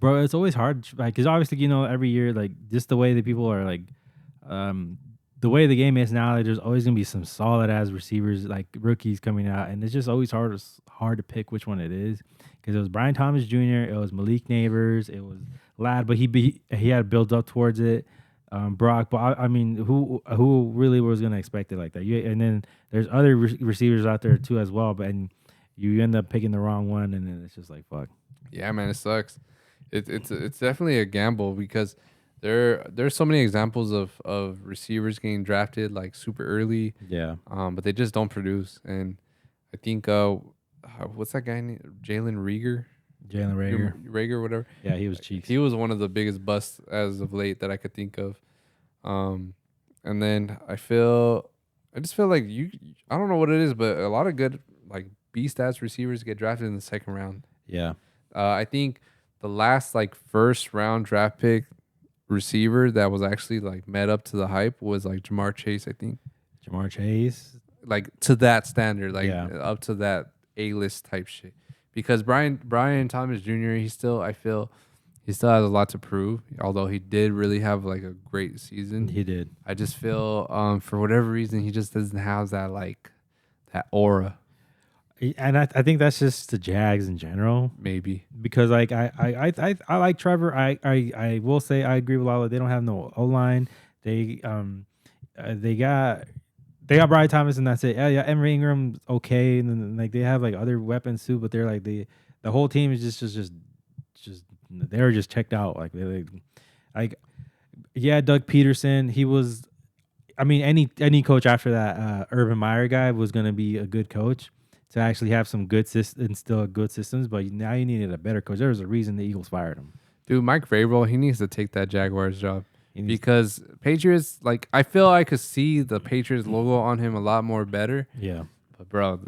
Bro, it's always hard, like, because obviously, every year, like, just the way that people are, like, The way the game is now, like, there's always gonna be some solid ass receivers like rookies coming out, and it's just always hard to pick which one it is because it was Brian Thomas Jr., it was Malik Neighbors, it was Lad, but he had built up towards it. Brock, but I mean, who really was gonna expect it like that? And then there's other receivers out there too as well, but and you end up picking the wrong one, and then it's just like fuck. Yeah, man, it sucks. It's definitely a gamble because there's so many examples of receivers getting drafted like super early, Yeah, but they just don't produce. And I think what's that guy named Jalen Rager. Rager, whatever. Yeah, he was cheeks. He was one of the biggest busts as of late that I could think of. And then I just feel like I don't know what it is, but a lot of good like B stats receivers get drafted in the second round. Yeah. I think the last like first round draft pick receiver that was actually like met up to the hype was like Jamar Chase. I think Jamar Chase, like to that standard, like yeah, up to that A-list type shit. Because Brian Thomas Jr. I feel he still has a lot to prove. Although he did really have like a great season, he did. I just feel for whatever reason he just doesn't have that like that aura. And I think that's just the Jags in general. Maybe Because like I like Trevor. I will say I agree with Lala. They don't have no O line. They got Brian Thomas and that's it. Yeah, Emery Ingram's okay, and then like they have like other weapons too. But they're like the whole team is just they're just checked out. Like yeah, Doug Peterson. He was. I mean, any coach after that Urban Meyer guy was gonna be a good coach to actually have some good instill good systems. But now you needed a better coach. There was a reason the Eagles fired him. dude, Mike Vrabel, he needs to take that Jaguars job. Because Patriots, like, I feel I could see the Patriots logo on him a lot more better. Yeah. But, bro,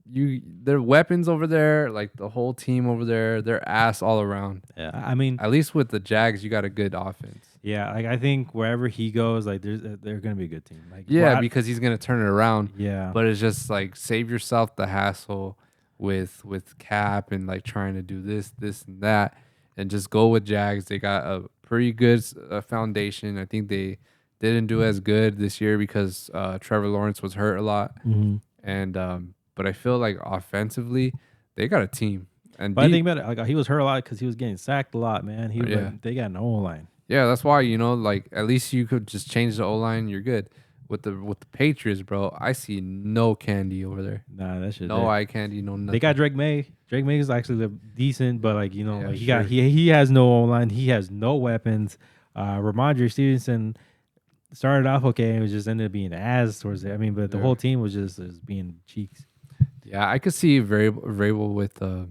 their weapons over there, like the whole team over there, they're ass all around. Yeah. I mean, at least with the Jags, you got a good offense. Yeah. Like, I think wherever he goes, like, they're going to be a good team. Like, yeah, because he's going to turn it around. Yeah. But it's just, like, save yourself the hassle with Cap and, like, trying to do this, and that. And just go with Jags. They got a pretty good foundation. I think they didn't do as good this year because Trevor Lawrence was hurt a lot. Mm-hmm. And but I feel like offensively they got a team. And but I think about it, like he was hurt a lot because he was getting sacked a lot, man. They got no line. Yeah, that's why like at least you could just change the O line. You're good. With the Patriots, bro, I see no candy over there. Nah, that shit. No eye candy, no nothing. They got Drake May. Drake May is actually decent, but like yeah, he has no O line. He has no weapons. Ramondre Stevenson started off okay and it just ended up being ass towards it. I mean, but the whole team was just being cheeks. Yeah, I could see Vrabel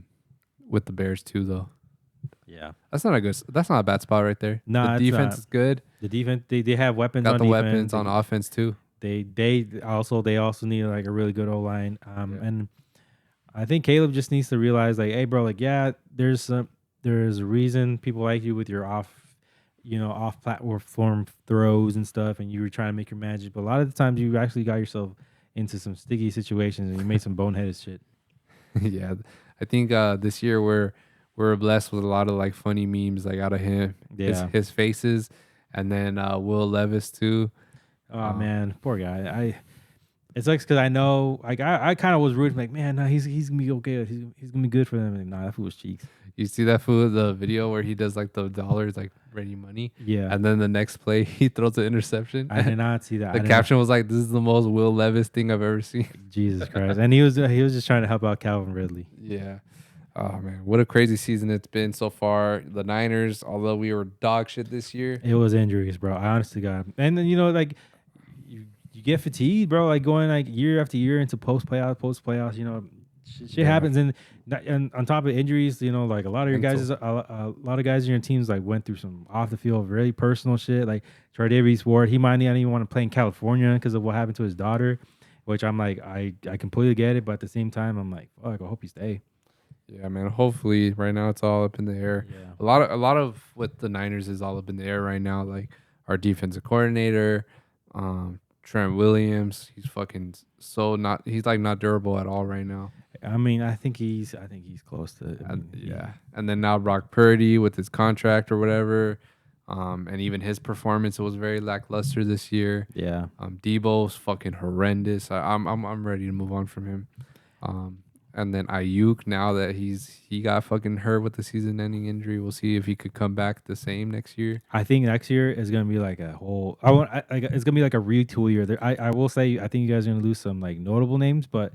with the Bears too, though. Yeah, that's not a bad spot right there. No, the defense is good. The defense they have weapons. Got on the defense. Weapons on offense too. They also need like a really good O line. And I think Caleb just needs to realize like, hey, bro, like there's a reason people like you with your off platform throws and stuff, and you were trying to make your magic. But a lot of the times you actually got yourself into some sticky situations and you made some boneheaded shit. Yeah, I think this year we're blessed with a lot of like funny memes like out of him, his faces, and then Will Levis too. Oh man, poor guy. It sucks because I know like I kind of was rooting like, man, no, he's gonna be okay. He's gonna be good for them. And nah, that fool was cheeks. You see that fool the video where he does like the dollars like ready money. Yeah. And then the next play he throws an interception. I did not see that. The caption was like, "This is the most Will Levis thing I've ever seen." Jesus Christ! And he was just trying to help out Calvin Ridley. Yeah. Oh man, what a crazy season it's been so far. The Niners, although we were dog shit this year, it was injuries, bro. I honestly got, and then like you get fatigued, bro. Like going like year after year into post playoffs, shit happens, and on top of injuries, like a lot of your guys, a lot of guys in your teams like went through some off the field, really personal shit. Like Tre'Davious Ward, he might not even want to play in California because of what happened to his daughter, which I'm like, I completely get it, but at the same time, I'm like, fuck, I hope you stay. Yeah, man. Hopefully, right now it's all up in the air. Yeah. A lot of what the Niners is all up in the air right now. Like our defensive coordinator, Trent Williams. He's fucking he's like not durable at all right now. I mean, I think he's close to. Yeah, and then now Brock Purdy with his contract or whatever. And even his performance was very lackluster this year. Yeah. Debo's fucking horrendous. I'm ready to move on from him. And then Ayuk, now that he got fucking hurt with the season-ending injury, we'll see if he could come back the same next year. I think next year is gonna be like a whole. It's gonna be like a retool year. I will say I think you guys are gonna lose some like notable names, but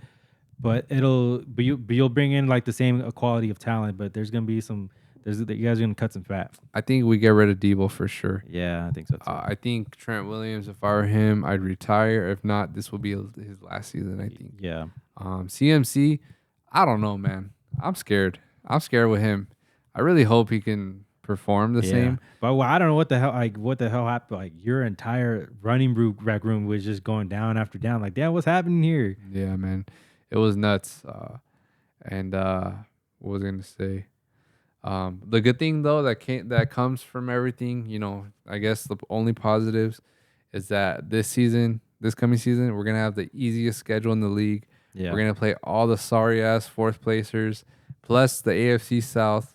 you'll bring in like the same quality of talent. But there's gonna be some. You guys are gonna cut some fat. I think we get rid of Debo for sure. Yeah, I think so too. I think Trent Williams, if I were him, I'd retire. If not, this will be his last season, I think. Yeah. CMC, I don't know, man. I'm scared. I'm scared with him. I really hope he can perform the same. But I don't know what the hell happened. Like your entire running back room was just going down after down. Like, damn, what's happening here? Yeah, man. It was nuts. And what was I gonna say? The good thing though that comes from everything, you know, I guess the only positives is that this coming season, we're gonna have the easiest schedule in the league. Yeah. We're gonna play all the sorry ass fourth placers, plus the AFC South.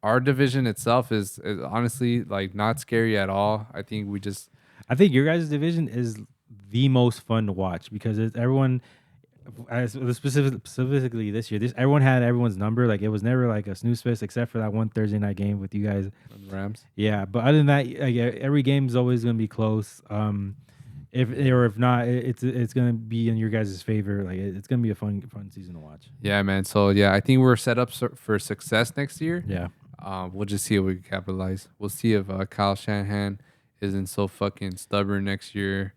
Our division itself is honestly like not scary at all. I think your guys' division is the most fun to watch because everyone. Specifically this year, everyone had everyone's number. Like it was never like a snooze fest except for that one Thursday night game with you guys. Rams. Yeah, but other than that, like, every game is always going to be close. If not, it's going to be in your guys' favor. Like it's going to be a fun season to watch. Yeah, man. So yeah, I think we're set up for success next year. Yeah. We'll just see if we can capitalize. We'll see if Kyle Shanahan isn't so fucking stubborn next year.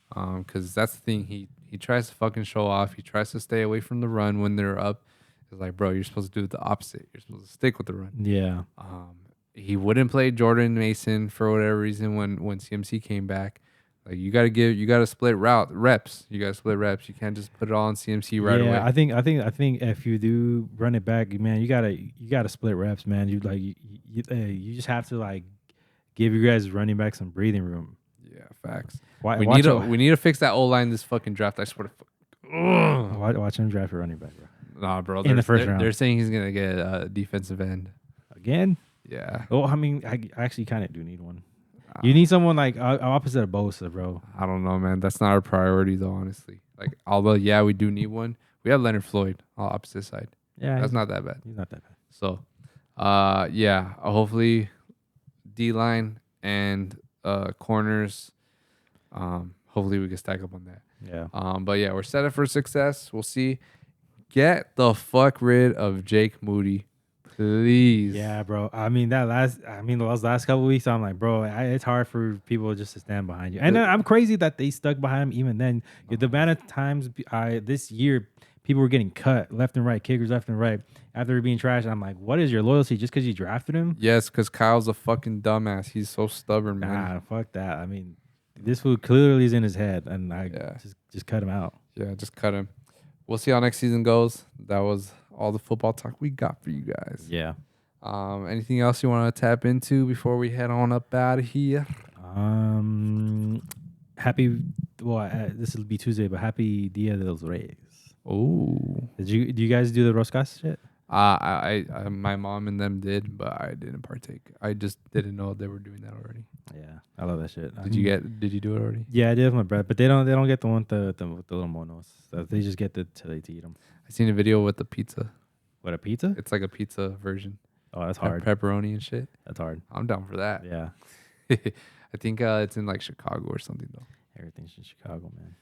Because that's the thing. He tries to fucking show off. He tries to stay away from the run when they're up. It's like, bro, you're supposed to do the opposit. You're supposed to stick with the run. Yeah. He wouldn't play Jordan Mason for whatever reason when CMC came back. Like you gotta split reps. You gotta split reps. You can't just put it all on CMC right away. I think if you do run it back, man, you gotta split reps, man. You just have to like give you guys running back some breathing room. Yeah, facts. We need to fix that O-line this fucking draft. I swear to watch him draft a running back, bro. Nah, bro. In the first round. They're saying he's gonna get a defensive end. Again? Yeah. Oh, I mean, I actually kind of do need one. You need someone like opposite of Bosa, bro. I don't know, man. That's not our priority, though, honestly. Like, although, yeah, we do need one. We have Leonard Floyd on the opposite side. Yeah. That's not that bad. He's not that bad. So, yeah, hopefully D-line and corners, hopefully we can stack up on that. Yeah. But, yeah, we're set up for success. We'll see. Get the fuck rid of Jake Moody. Please. Yeah, bro. Those last couple weeks, I'm like, bro, it's hard for people just to stand behind you. And I'm crazy that they stuck behind him even then. The amount of times this year, people were getting cut left and right, kickers left and right after being trashed. I'm like, what is your loyalty? Just because you drafted him? Yes, because Kyle's a fucking dumbass. He's so stubborn, man. Nah, fuck that. I mean, this fool clearly is in his head, and just cut him out. Yeah, just cut him. We'll see how next season goes. That was all the football talk we got for you guys. Yeah. Anything else you want to tap into before we head on up out of here? This will be Tuesday, but happy Dia de los Reyes. Oh. Do you guys do the roscas shit? I my mom and them did, but I didn't partake. I just didn't know they were doing that already. Yeah, I love that shit. Did you do it already? Yeah, I did with my bread, but they don't get the one with the little monos. So they just get to eat them. I seen a video with the pizza. What, a pizza? It's like a pizza version. Oh, that's hard. Pepperoni and shit. That's hard. I'm down for that. Yeah. I think it's in like Chicago or something though. Everything's in Chicago, man.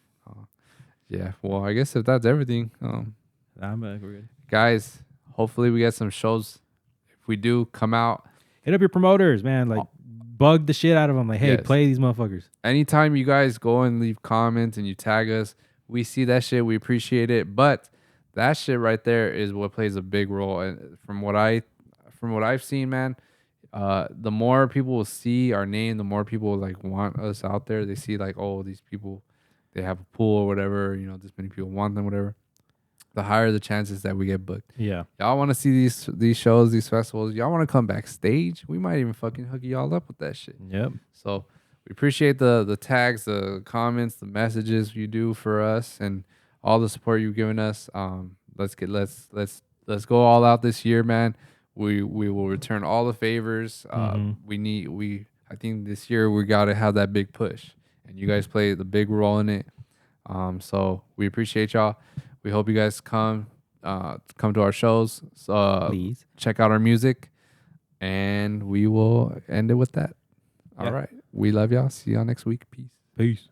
Yeah. Well, I guess if that's everything, we're good. Guys, hopefully we get some shows. If we do, come out. Hit up your promoters, man. Like, bug the shit out of them. Like, hey, play these motherfuckers. Anytime you guys go and leave comments and you tag us, we see that shit. We appreciate it. But that shit right there is what plays a big role. And from what I've seen, man, the more people will see our name, the more people like want us out there. They see like, oh, these people, they have a pool or whatever. You know, this many people want them, whatever. The higher the chances that we get booked. Yeah. Y'all want to see these shows, these festivals. Y'all want to come backstage. We might even fucking hook y'all up with that shit. Yep. So we appreciate the tags, the comments, the messages you do for us, and all the support you've given us. Let's go all out this year, man. We will return all the favors. Mm-hmm. I think this year we got to have that big push, and you guys play the big role in it. So we appreciate y'all. We hope you guys come to our shows. Please. Check out our music, and we will end it with that. Yep. All right. We love y'all. See y'all next week. Peace. Peace.